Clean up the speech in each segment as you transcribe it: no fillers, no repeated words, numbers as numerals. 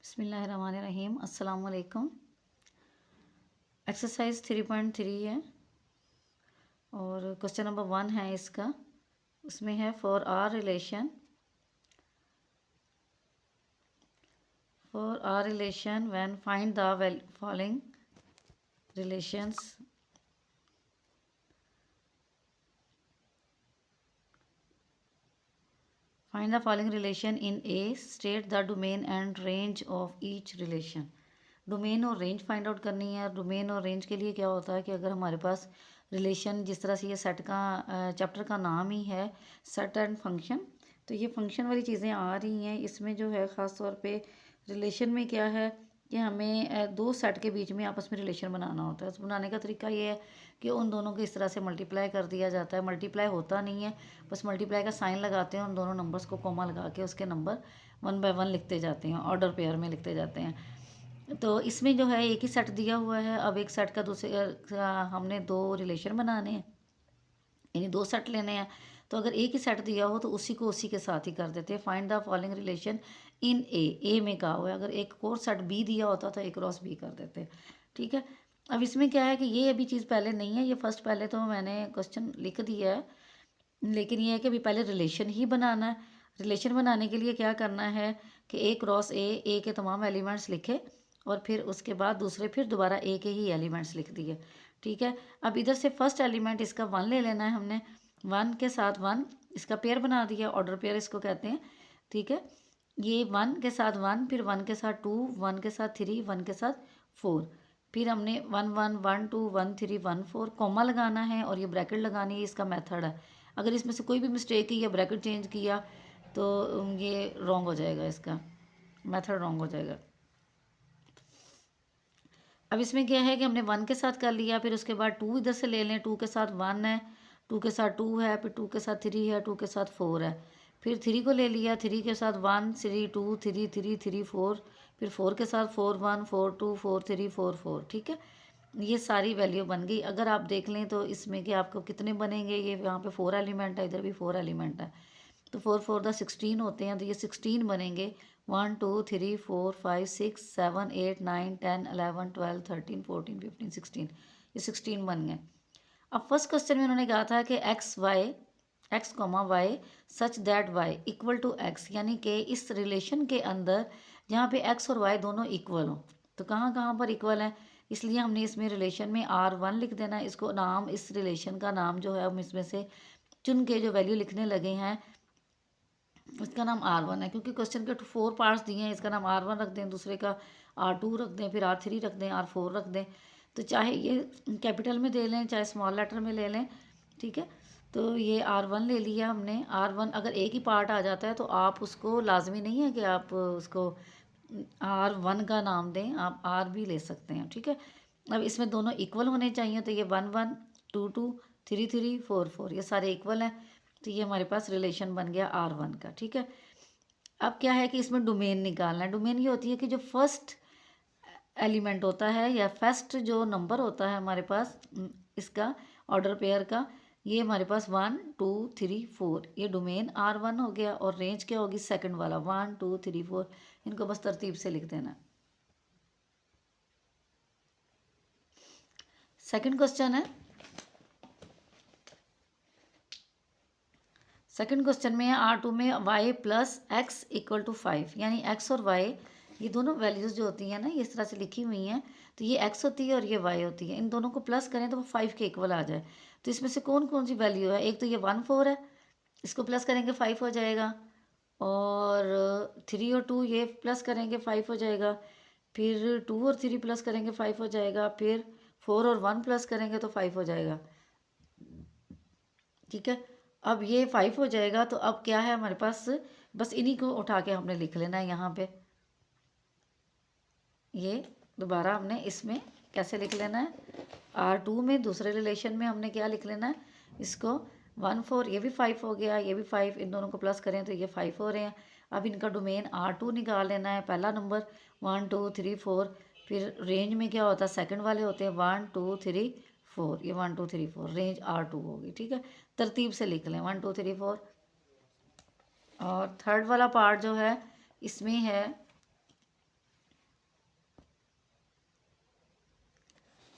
बिस्मिल्लाहिर्रहमानिर्रहीम। अस्सलाम वालेकुम। एक्सरसाइज 3.3 है और क्वेश्चन नंबर 1 है इसका। उसमें है for R relation when find the following relations. Find the following relation in a, state the domain and range of each relation. Domain और रेंज फाइंड आउट करनी है। डोमेन और रेंज के लिए क्या होता है कि अगर हमारे पास रिलेशन, जिस तरह से ये सेट का चैप्टर का नाम ही है सेट एंड फंक्शन, तो ये फंक्शन वाली चीज़ें आ रही हैं। इसमें जो है ख़ास तौर पे रिलेशन में क्या है कि हमें दो सेट के बीच में आपस में रिलेशन बनाना होता है। तो बनाने का तरीका ये है कि उन दोनों को इस तरह से मल्टीप्लाई कर दिया जाता है। मल्टीप्लाई होता नहीं है, बस मल्टीप्लाई का साइन लगाते हैं, उन दोनों नंबर्स को कॉमा लगा के उसके नंबर 1 बाय 1 लिखते जाते हैं, ऑर्डर पेयर में लिखते जाते हैं। तो इसमें जो है एक ही सेट दिया हुआ है। अब एक सेट का दूसरे हमने दो रिलेशन बनाने हैं, यानी दो सेट लेने हैं। तो अगर एक ही सेट दिया हो तो उसी को उसी के साथ ही कर देते हैं। Find the following relation in A में कहा हुआ है। अगर एक और सेट बी दिया होता तो ए क्रॉस बी कर देते हैं। ठीक है। अब इसमें क्या है कि ये अभी चीज़ पहले नहीं है, ये फर्स्ट पहले तो मैंने क्वेश्चन लिख दिया है, लेकिन ये है कि अभी पहले रिलेशन ही बनाना है। रिलेशन बनाने के लिए क्या करना है कि ए क्रॉस ए के तमाम एलिमेंट्स लिखे और फिर उसके बाद दूसरे फिर दोबारा ए के ही एलिमेंट्स लिख दिए। ठीक है। अब इधर से फर्स्ट एलिमेंट इसका 1 ले लेना है हमने। 1 के साथ 1 इसका पेयर बना दिया, ऑर्डर पेयर इसको कहते हैं। ठीक है। ये 1 के साथ 1, फिर 1 के साथ 2, 1 के साथ 3, 1 के साथ 4, फिर हमने 1 1 1 2 1 3 1 4 कॉमा लगाना है और ये ब्रैकेट लगानी है। इसका मेथड है। अगर इसमें से कोई भी मिस्टेक की या ब्रैकेट चेंज किया तो ये रॉन्ग हो जाएगा, इसका मेथड रॉन्ग हो जाएगा। अब इसमें क्या है कि हमने 1 के साथ कर लिया, फिर उसके बाद 2 इधर से ले लें। 2 के साथ 1 है, 2 के साथ 2 है, फिर 2 के साथ 3 है, 2 के साथ 4 है, फिर 3 को ले लिया। 3 के साथ 1 3 2 3 3 3 4, फिर 4 के साथ 4 1 4 2 4 3 4 4। ठीक है। ये सारी वैल्यू बन गई। अगर आप देख लें तो इसमें कि आपको कितने बनेंगे, ये यहाँ पे 4 एलिमेंट है, इधर भी 4 एलिमेंट है, तो 4 4 द 16 होते हैं, तो ये 16 बनेंगे। 1 2 3 4 5 6 7 8 9 10 11 12 13 14 15 16, ये 16 बन गए। अब फर्स्ट क्वेश्चन में उन्होंने कहा था कि x comma y such that y equal to x, यानी कि इस रिलेशन के अंदर जहाँ पे एक्स और वाई दोनों इक्वल हों। तो कहाँ कहाँ पर इक्वल है, इसलिए हमने इसमें रिलेशन में R1 लिख देना है। इसको नाम, इस रिलेशन का नाम जो है हम इसमें से चुन के जो वैल्यू लिखने लगे हैं इसका नाम R1 है, क्योंकि क्वेश्चन के 4 पार्ट्स दिए हैं। इसका नाम R1 रख दें, दूसरे का R2 रख दें, फिर R3 रख दें, R4 रख दें। तो चाहे ये कैपिटल में दे लें, चाहे स्मॉल लेटर में ले लें। ठीक है। तो ये R1 ले लिया हमने। R1 अगर एक ही पार्ट आ जाता है तो आप उसको, लाजमी नहीं है कि आप उसको R1 का नाम दें, आप R भी ले सकते हैं। ठीक है। अब इसमें दोनों इक्वल होने चाहिए, तो ये 1 1 2 2 3 3 4 4 ये सारे इक्वल हैं। तो ये हमारे पास रिलेशन बन गया R1 का। ठीक है। अब क्या है कि इसमें डोमेन निकालना है। डोमेन ये होती है कि जो फर्स्ट एलिमेंट होता है या फर्स्ट जो नंबर होता है हमारे पास इसका ऑर्डर पेयर का, ये हमारे पास 1 2 3 4, ये डोमेन R1 हो गया। और रेंज क्या होगी, सेकंड वाला 1 2 3 4। इनको बस तरतीब से लिख देना। सेकंड क्वेश्चन है। सेकंड क्वेश्चन में R2 में y plus x equal to 5, यानी x और y ये दोनों वैल्यूज़ जो होती हैं ना, ये इस तरह से लिखी हुई हैं। तो ये x होती है और ये y होती है। इन दोनों को प्लस करें तो वो 5 के इक्वल आ जाए। तो इसमें से कौन कौन सी वैल्यू है, एक तो ये 1 4 है, इसको प्लस करेंगे 5 हो जाएगा। और 3 और 2 ये प्लस करेंगे 5 हो जाएगा। फिर 2 और 3 प्लस करेंगे 5 हो जाएगा। फिर 4 और 1 प्लस करेंगे तो 5 हो जाएगा। ठीक है। अब ये 5 हो जाएगा। तो अब क्या है हमारे पास, बस इन्हीं को उठा के हमने लिख लेना है यहाँ पे। ये दोबारा हमने इसमें कैसे लिख लेना है, R2 में दूसरे रिलेशन में हमने क्या लिख लेना है, इसको 1 4, ये भी 5 हो गया, ये भी 5, इन दोनों को प्लस करें तो ये 5 हो रहे हैं। अब इनका डोमेन R2 निकाल लेना है। पहला नंबर 1 2 3 4, फिर रेंज में क्या होता है, सेकंड वाले होते हैं 1 2 3 4, ये 1 2 3 4 रेंज R2 होगी। ठीक है। तरतीब से लिख लें 1 2 3 4। और थर्ड वाला पार्ट जो है इसमें है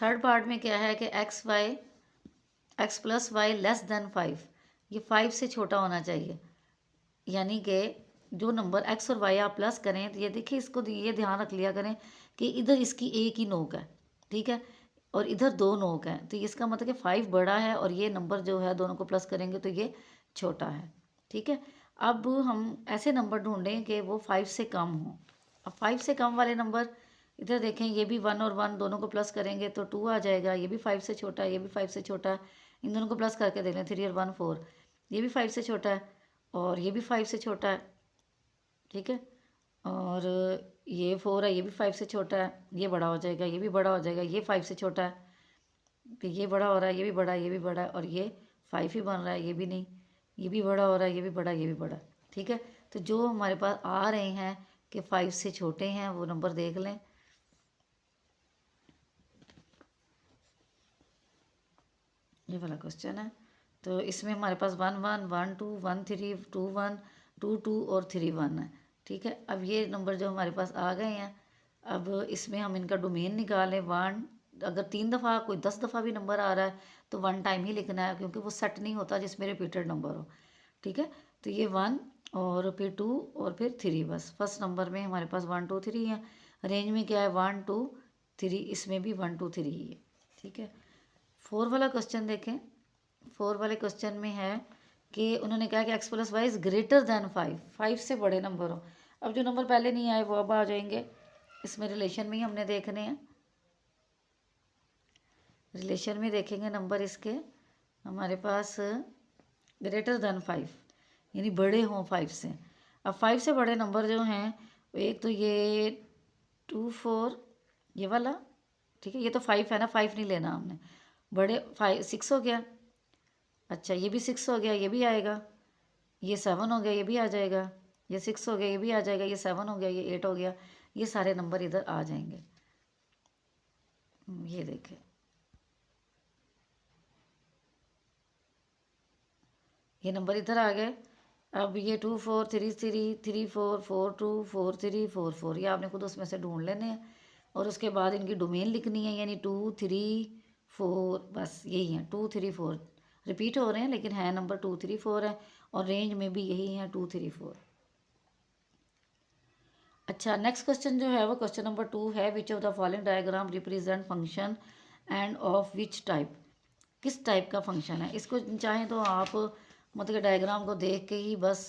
थर्ड पार्ट में क्या है कि x plus y less than 5, ये 5 से छोटा होना चाहिए। यानी कि जो नंबर एक्स और वाई आप प्लस करें, तो ये देखिए, इसको ये ध्यान रख लिया करें कि इधर इसकी एक ही नोक है, ठीक है, और इधर दो नोक हैं, तो इसका मतलब कि 5 बड़ा है और ये नंबर जो है दोनों को प्लस करेंगे तो ये छोटा है, ठीक है। अब हम ऐसे नंबर ढूंढें कि वो 5 से कम हो। अब 5 से कम वाले नंबर इधर देखें, ये भी 1 और 1 दोनों को प्लस करेंगे तो 2 आ जाएगा, ये भी 5 से छोटा है, ये भी 5 से छोटा है, इन दोनों को प्लस करके देख लें, 3 और 1 4, ये भी 5 से छोटा है और ये भी 5 से छोटा है, ठीक है, और ये 4 है, ये भी 5 से छोटा है, ये बड़ा हो जाएगा, ये भी बड़ा हो जाएगा, ये 5 से छोटा है, तो ये बड़ा हो रहा है, ये भी बड़ा है, ये भी बड़ा है, और ये 5 ही बन रहा है, ये भी नहीं, ये भी बड़ा हो रहा है, ये भी बड़ा, ये भी बड़ा, ठीक है। तो जो हमारे पास आ रहे हैं कि 5 से छोटे हैं वो नंबर देख लें। ये वाला क्वेश्चन है, तो इसमें हमारे पास 1 1 1 2 1 3 2 1 2 2 और 3 1 है, ठीक है। अब ये नंबर जो हमारे पास आ गए हैं, अब इसमें हम इनका डोमेन निकालें। 1 अगर 3 दफ़ा कोई 10 दफ़ा भी नंबर आ रहा है तो 1 टाइम ही लिखना है, क्योंकि वो सेट नहीं होता जिसमें रिपीटेड नंबर हो, ठीक है। तो ये 1 और फिर 2 और फिर 3, बस फर्स्ट नंबर में हमारे पास 1 2 3 है। रेंज में क्या है 1 2 3, इसमें भी 1 2 3 ही है, ठीक है। 4 वाला क्वेश्चन देखें। 4 वाले क्वेश्चन में है कि उन्होंने कहा कि x plus y is greater than 5, 5 से बड़े नंबर हो। अब जो नंबर पहले नहीं आए वो अब आ जाएंगे, इसमें रिलेशन में ही हमने देखने हैं। रिलेशन में देखेंगे नंबर इसके, हमारे पास ग्रेटर दैन 5 यानी बड़े हों 5 से। अब 5 से बड़े नंबर जो हैं, एक तो ये 2 4 ये वाला, ठीक है, ये तो 5 है ना, 5 नहीं लेना हमने, बड़े 5 6 हो गया, अच्छा ये भी 6 हो गया, ये भी आएगा, ये 7 हो गया, ये भी आ जाएगा, ये 6 हो गया, ये भी आ जाएगा, ये 7 हो गया, ये 8 हो गया, ये सारे नंबर इधर आ जाएंगे। ये देखें, ये नंबर इधर आ गए। अब ये 2 4 3 3 3 4 4 2 4 3 4 4, ये आपने खुद उसमें से ढूंढ लेने हैं और उसके बाद इनकी डोमेन लिखनी है, यानी 2 3 4, बस यही है 2 3 4 रिपीट हो रहे हैं लेकिन है नंबर 2 3 4 है, और रेंज में भी यही है 2 3 4। अच्छा, नेक्स्ट क्वेश्चन जो है वो क्वेश्चन नंबर 2 है, which of the following diagram represent function end of which type, किस टाइप का फंक्शन है। इसको चाहें तो आप मतलब कि डायग्राम को देख के ही बस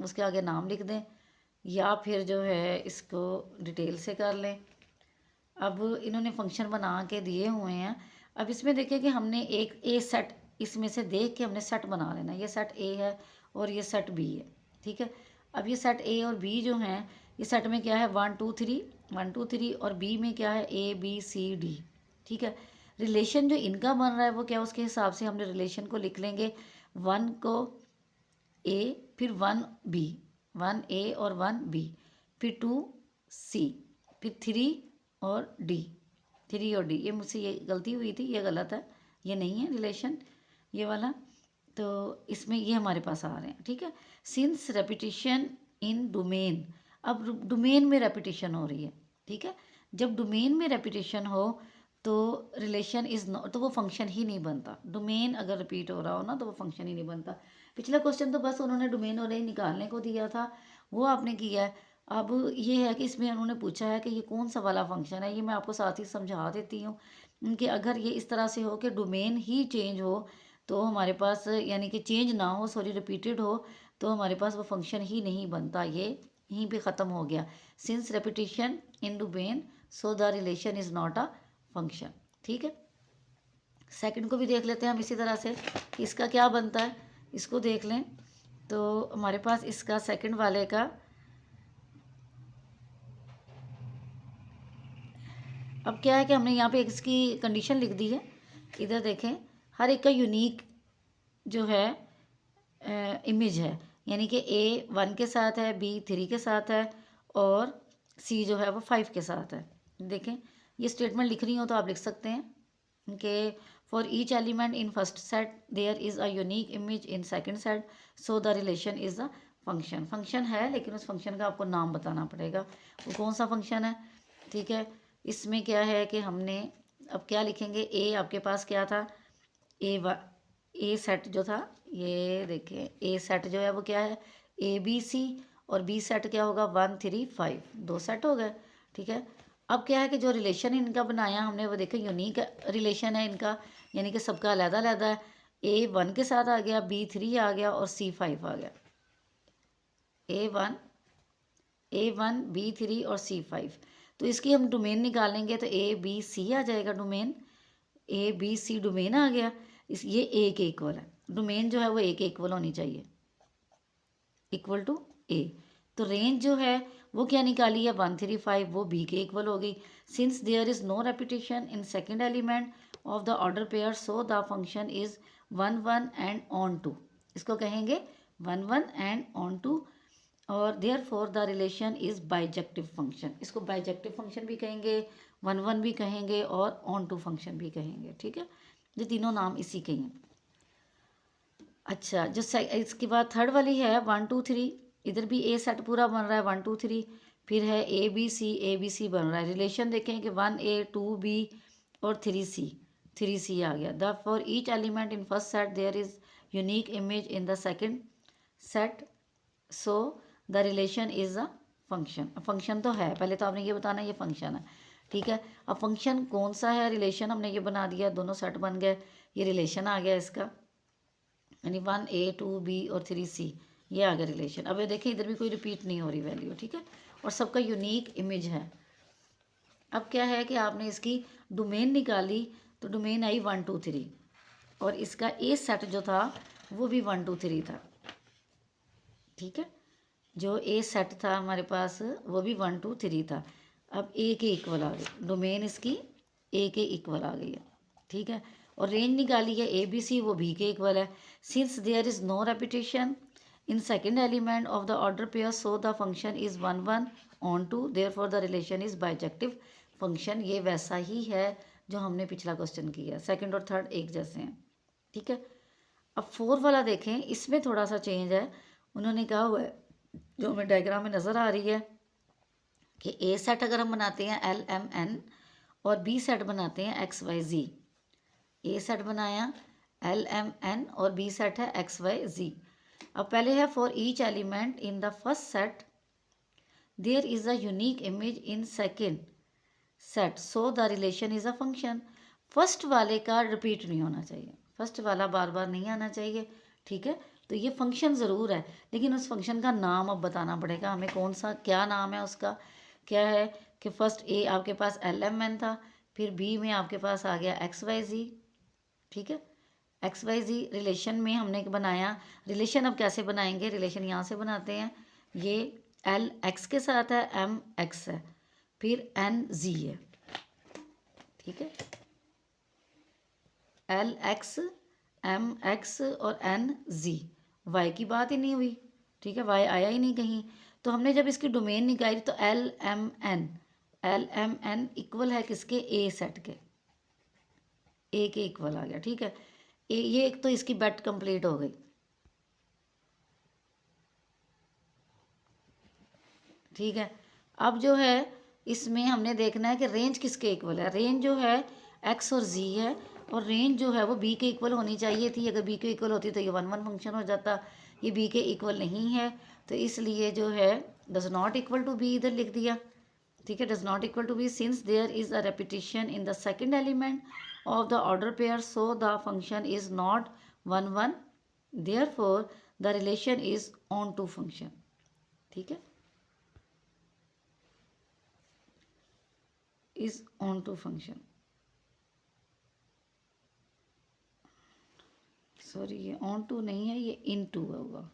उसके आगे नाम लिख दें, या फिर जो है इसको डिटेल से कर लें। अब इन्होंने फंक्शन बना के दिए हुए हैं। अब इसमें देखिए कि हमने एक ए सेट इसमें से देख के हमने सेट बना लेना, ये सेट ए है और ये सेट बी है, ठीक है। अब ये सेट ए और बी जो हैं, ये सेट में क्या है 1 2 3 1 2 3, और बी में क्या है ए बी सी डी, ठीक है। रिलेशन जो इनका बन रहा है वो क्या, उसके हिसाब से हमने रिलेशन को लिख लेंगे। 1 को ए, फिर 1 बी, 1 ए और 1 बी, फिर 2 सी, फिर 3 और डी, 3 और डी। ये मुझसे ये गलती हुई थी, ये गलत है, ये नहीं है रिलेशन ये वाला, तो इसमें ये हमारे पास आ रहे हैं, ठीक है। सिंस रेपिटेशन इन डोमेन, अब डोमेन में रेपिटेशन हो रही है, ठीक है। जब डोमेन में रेपिटेशन हो तो रिलेशन इज़ नॉट, तो वो फंक्शन ही नहीं बनता। डोमेन अगर रिपीट हो रहा हो ना तो वो फंक्शन ही नहीं बनता। पिछला क्वेश्चन तो बस उन्होंने डोमेन और रेंज निकालने को दिया था, वो आपने किया है। अब ये है कि इसमें उन्होंने पूछा है कि ये कौन सा वाला फंक्शन है, ये मैं आपको साथ ही समझा देती हूँ कि अगर ये इस तरह से हो कि डोमेन ही चेंज हो तो हमारे पास, यानी कि चेंज ना हो, सॉरी रिपीटेड हो, तो हमारे पास वो फंक्शन ही नहीं बनता, ये यहीं पे ख़त्म हो गया। Since repetition in domain so the relation is not a function, ठीक है। सेकंड को भी देख लेते हैं हम इसी तरह से कि इसका क्या बनता है, इसको देख लें। तो हमारे पास इसका सेकंड वाले का, अब क्या है कि हमने यहाँ पे इसकी कंडीशन लिख दी है, इधर देखें, हर एक का यूनिक जो है इमेज है, यानी कि ए 1 के साथ है, बी 3 के साथ है, और सी जो है वो 5 के साथ है। देखें, ये स्टेटमेंट लिख रही हो तो आप लिख सकते हैं कि for each element in first set there is a unique image in second set, so the relation is a function. Function है लेकिन उस फंक्शन का आपको नाम बताना पड़ेगा, वो कौन सा फंक्शन है, ठीक है। इसमें क्या है कि हमने अब क्या लिखेंगे, ए आपके पास क्या था, ए सेट जो था, ये देखिए ए सेट जो है वो क्या है, ए बी सी, और बी सेट क्या होगा 1 3 5, 2 सेट हो गए। ठीक है, अब क्या है कि जो रिलेशन इनका बनाया हमने वो देखें यूनिक रिलेशन है इनका, यानी कि सबका अलग अलग है। ए 1 के साथ आ गया, बी 3 आ गया और सी 5 आ गया। ए वन बी 3 और सी 5। तो इसकी हम डोमेन निकालेंगे तो ए बी सी आ जाएगा domain, A B C domain आ गया। इस ये ए के इक्वल है, डोमेन जो है वो ए के इक्वल होनी चाहिए, इक्वल टू ए। तो रेंज जो है वो क्या निकाली है 1 3 5, वो बी के इक्वल होगी। Since there is no repetition in second element of the order pair so the function is 1 1 and onto, इसको कहेंगे 1 1 एंड ऑन टू, और therefore the relation is bijective function, इसको bijective function भी कहेंगे, 1 1 भी कहेंगे और on to function भी कहेंगे। ठीक है, ये तीनों नाम इसी के हैं। अच्छा, जो इसके बाद थर्ड वाली है 1 2 3, इधर भी ए सेट पूरा बन रहा है 1 2 3, फिर है ए बी सी बन रहा है। रिलेशन देखें कि 1 ए 2 बी और 3 सी आ गया। The for each element in first set there is unique image in the second set, so the relation is a function. Function तो है, पहले तो आपने ये बताना ये फंक्शन है। ठीक है, अब फंक्शन कौन सा है, रिलेशन हमने ये बना दिया, दोनों सेट बन गए, ये रिलेशन आ गया इसका, यानी 1 ए 2 बी और 3 सी, ये आ गया रिलेशन। अब ये देखें इधर भी कोई रिपीट नहीं हो रही वैल्यू। ठीक है, और सबका यूनिक इमेज है। अब क्या है कि आपने इसकी डोमेन निकाली, तो डोमेन आई 1 2 3, और इसका ए सेट जो था वो भी 1 2 3 था। ठीक है, जो ए सेट था हमारे पास वो भी 1 2 3 था। अब ए के इक्वल आ गई, डोमेन इसकी ए के इक्वल आ गई है। ठीक है, और रेंज निकाली है ए बी सी, वो भी के इक्वल है। Since there is no repetition in second element of the order pair so the function is 1 1 onto, therefore the relation is bijective function. ये वैसा ही है जो हमने पिछला क्वेश्चन किया, सेकेंड और थर्ड एक जैसे हैं। ठीक है, अब फोर वाला देखें, इसमें थोड़ा सा चेंज है। उन्होंने कहा हुआ है, जो हमें डायग्राम में नज़र आ रही है, कि ए सेट अगर हम बनाते हैं एल एम एन, और बी सेट बनाते हैं X Y G. A set बनाया एल एम एन और बी सेट है एक्स वाई जी। अब पहले है for each element in the first set there is a unique image in second set, so the relation is a function. First वाले का repeat नहीं होना चाहिए, फर्स्ट वाला बार बार नहीं आना चाहिए। ठीक है, तो ये फंक्शन ज़रूर है, लेकिन उस फंक्शन का नाम अब बताना पड़ेगा हमें, कौन सा क्या नाम है उसका। क्या है कि फर्स्ट ए आपके पास एल एम एन था, फिर बी में आपके पास आ गया एक्स वाई जी। ठीक है, एक्स वाई जी रिलेशन में हमने बनाया। रिलेशन अब कैसे बनाएंगे, रिलेशन यहाँ से बनाते हैं। ये एल एक्स के साथ है, एम एक्स है, फिर एन जी है। ठीक है, एल एक्स एम एक्स और एन जी, वाई की बात ही नहीं हुई। ठीक है, वाई आया ही नहीं कहीं। तो हमने जब इसकी डोमेन निकाली तो एल एम एन इक्वल है किसके, ए सेट के, ए के इक्वल आ गया। ठीक है, ये एक तो इसकी बेट कंप्लीट हो गई। ठीक है, अब जो है इसमें हमने देखना है कि रेंज किसके इक्वल है। रेंज जो है एक्स और जी है, और रेंज जो है वो बी के इक्वल होनी चाहिए थी। अगर बी के इक्वल होती तो ये 1 1 फंक्शन हो जाता, ये बी के इक्वल नहीं है, तो इसलिए जो है does not equal to B इधर लिख दिया। ठीक है, does not equal to B since there is a repetition in the second element of the order pair so the function is not 1 1, therefore the relation is onto function. ठीक है, is onto function, sorry ये onto नहीं है, ये इन to होगा।